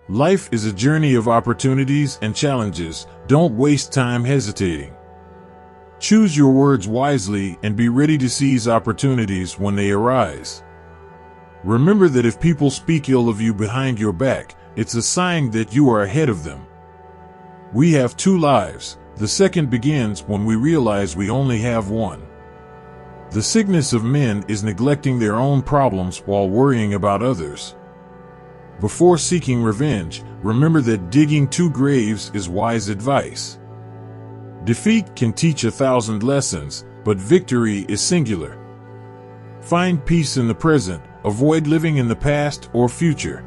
Life is a journey of opportunities and challenges. Don't waste time hesitating. Choose your words wisely and be ready to seize opportunities when they arise. Remember that if people speak ill of you behind your back, it's a sign that you are ahead of them. We have two lives. The second begins when we realize we only have one. The sickness of men is neglecting their own problems while worrying about others. Before seeking revenge, remember that digging two graves is wise advice. Defeat can teach 1,000 lessons, but victory is singular. Find peace in the present, avoid living in the past or future.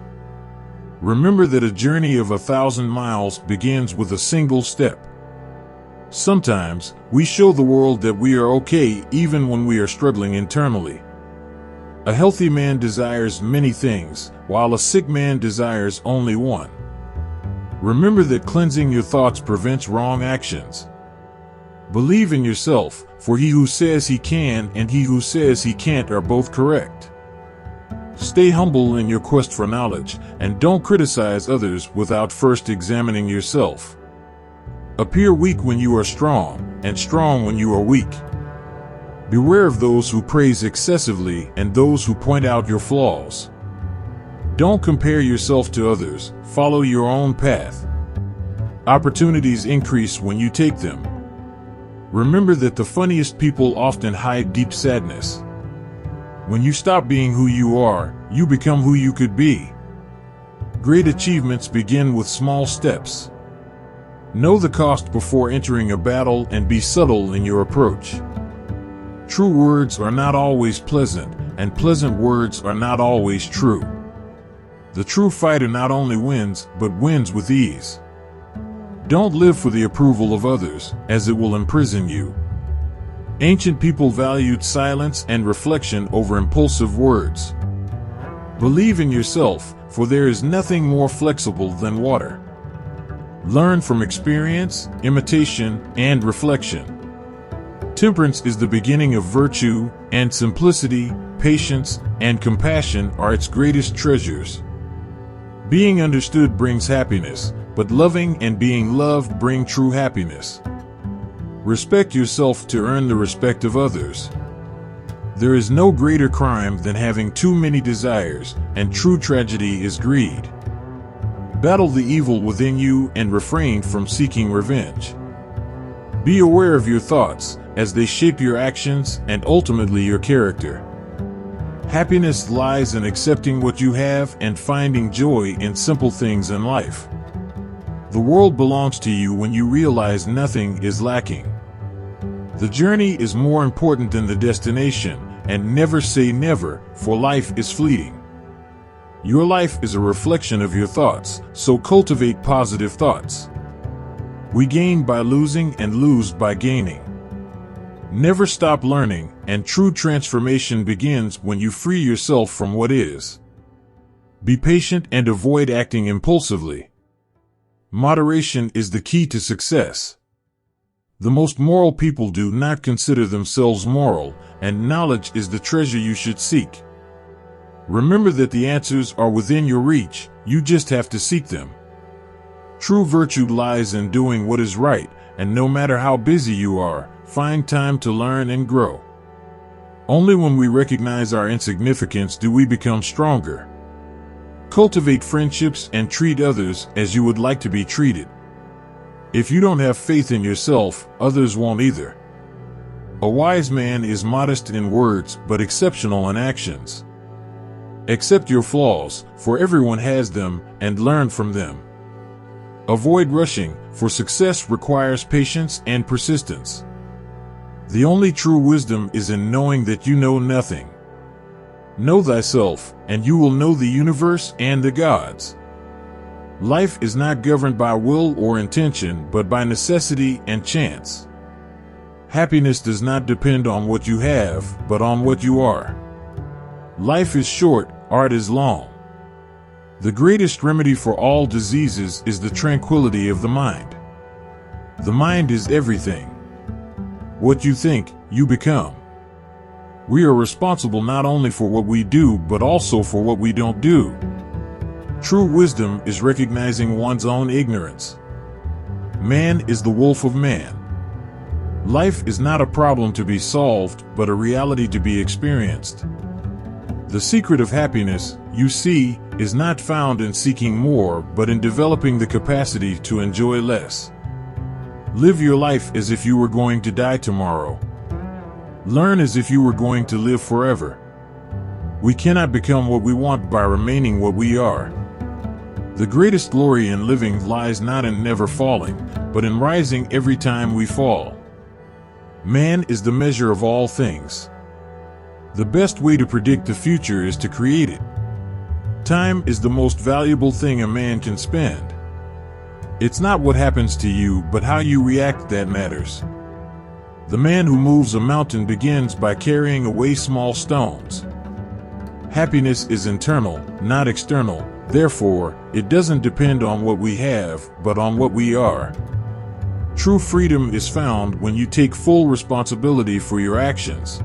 Remember that a journey of 1,000 miles begins with a single step. Sometimes, we show the world that we are okay even when we are struggling internally. A healthy man desires many things, while a sick man desires only one. Remember that cleansing your thoughts prevents wrong actions. Believe in yourself, for he who says he can and he who says he can't are both correct. Stay humble in your quest for knowledge, and don't criticize others without first examining yourself. Appear weak when you are strong, and strong when you are weak. Beware of those who praise excessively and those who point out your flaws. Don't compare yourself to others, follow your own path. Opportunities increase when you take them. Remember that the funniest people often hide deep sadness. When you stop being who you are, you become who you could be. Great achievements begin with small steps. Know the cost before entering a battle and be subtle in your approach. True words are not always pleasant, and pleasant words are not always true. The true fighter not only wins, but wins with ease. Don't live for the approval of others, as it will imprison you. Ancient people valued silence and reflection over impulsive words. Believe in yourself, for there is nothing more flexible than water. Learn from experience, imitation, and reflection. Temperance is the beginning of virtue, and simplicity, patience, and compassion are its greatest treasures. Being understood brings happiness, but loving and being loved bring true happiness. Respect yourself to earn the respect of others. There is no greater crime than having too many desires, and true tragedy is greed. Battle the evil within you and refrain from seeking revenge. Be aware of your thoughts, as they shape your actions and ultimately your character. Happiness lies in accepting what you have and finding joy in simple things in life. The world belongs to you when you realize nothing is lacking. The journey is more important than the destination, and never say never, for life is fleeting. Your life is a reflection of your thoughts, so cultivate positive thoughts. We gain by losing and lose by gaining. Never stop learning, and true transformation begins when you free yourself from what is. Be patient and avoid acting impulsively. Moderation is the key to success. The most moral people do not consider themselves moral, and knowledge is the treasure you should seek. Remember that the answers are within your reach, you just have to seek them. True virtue lies in doing what is right, and no matter how busy you are, find time to learn and grow. Only when we recognize our insignificance do we become stronger. Cultivate friendships and treat others as you would like to be treated. If you don't have faith in yourself, others won't either. A wise man is modest in words but exceptional in actions. Accept your flaws, for everyone has them, and learn from them. Avoid rushing, for success requires patience and persistence. The only true wisdom is in knowing that you know nothing. Know thyself, and you will know the universe and the gods. Life is not governed by will or intention, but by necessity and chance. Happiness does not depend on what you have, but on what you are. Life is short, art is long. The greatest remedy for all diseases is the tranquility of the mind. The mind is everything. What you think, you become. We are responsible not only for what we do, but also for what we don't do. True wisdom is recognizing one's own ignorance. Man is the wolf of man. Life is not a problem to be solved, but a reality to be experienced. The secret of happiness, you see, is not found in seeking more, but in developing the capacity to enjoy less. Live your life as if you were going to die tomorrow. Learn as if you were going to live forever. We cannot become what we want by remaining what we are. The greatest glory in living lies not in never falling, but in rising every time we fall. Man is the measure of all things. The best way to predict the future is to create it. Time is the most valuable thing a man can spend. It's not what happens to you, but how you react that matters. The man who moves a mountain begins by carrying away small stones. Happiness is internal, not external. Therefore, it doesn't depend on what we have, but on what we are. True freedom is found when you take full responsibility for your actions.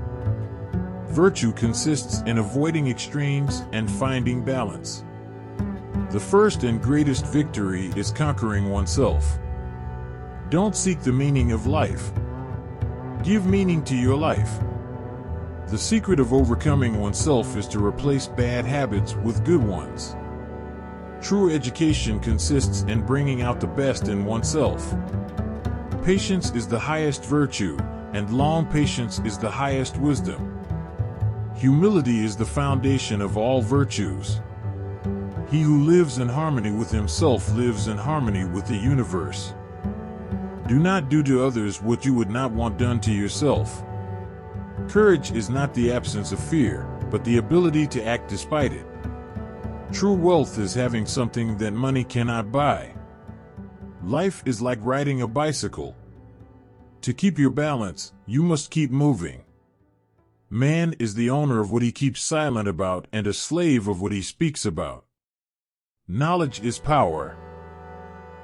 Virtue consists in avoiding extremes and finding balance. The first and greatest victory is conquering oneself. Don't seek the meaning of life. Give meaning to your life. The secret of overcoming oneself is to replace bad habits with good ones. True education consists in bringing out the best in oneself. Patience is the highest virtue, and long patience is the highest wisdom. Humility is the foundation of all virtues. He who lives in harmony with himself lives in harmony with the universe. Do not do to others what you would not want done to yourself. Courage is not the absence of fear, but the ability to act despite it. True wealth is having something that money cannot buy. Life is like riding a bicycle. To keep your balance, you must keep moving. Man is the owner of what he keeps silent about and a slave of what he speaks about. Knowledge is power.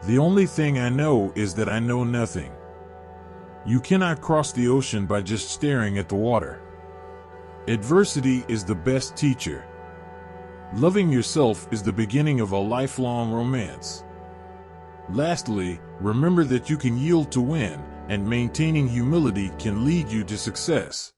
The only thing I know is that I know nothing. You cannot cross the ocean by just staring at the water. Adversity is the best teacher. Loving yourself is the beginning of a lifelong romance. Lastly, remember that you can yield to win, and maintaining humility can lead you to success.